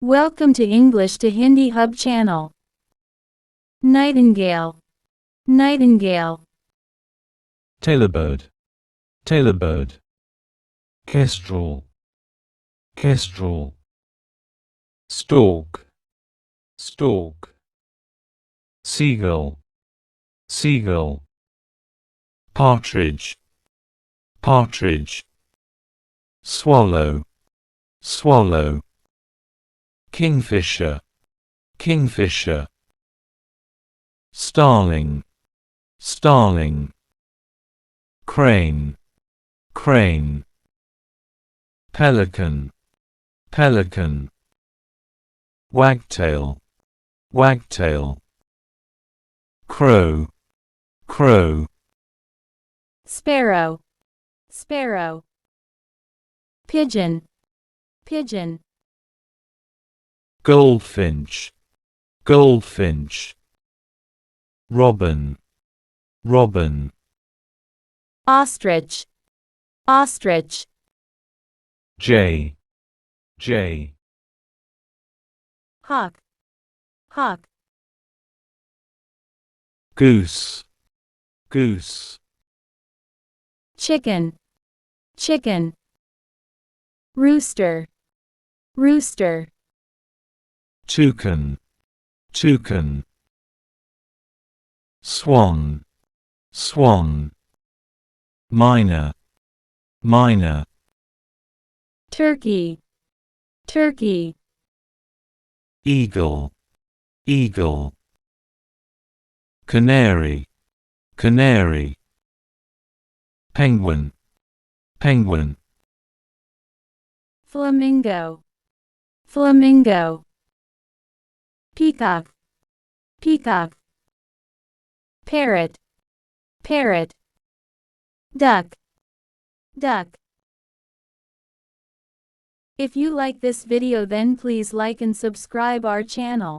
Welcome to English to Hindi Hub channel. Nightingale, nightingale. Tailorbird, tailorbird. Kestrel, kestrel. Stork, stork. Seagull, seagull. Partridge, partridge. Swallow, swallow. Kingfisher, kingfisher. Starling, starling. Crane, crane. Pelican, pelican. Wagtail, wagtail. Crow, crow. Sparrow, sparrow. Pigeon, pigeon. Goldfinch, goldfinch. Robin, robin. Ostrich, ostrich. Jay, jay. Hawk, hawk. Goose, goose. Chicken, chicken. Rooster, rooster. Toucan, toucan. Swan, swan. Myna, myna. Turkey, turkey. Eagle, eagle. Canary, canary. Penguin, penguin. Flamingo, flamingo. Peacock, peacock. Parrot, parrot. Duck, duck. If you like this video, then please like and subscribe our channel.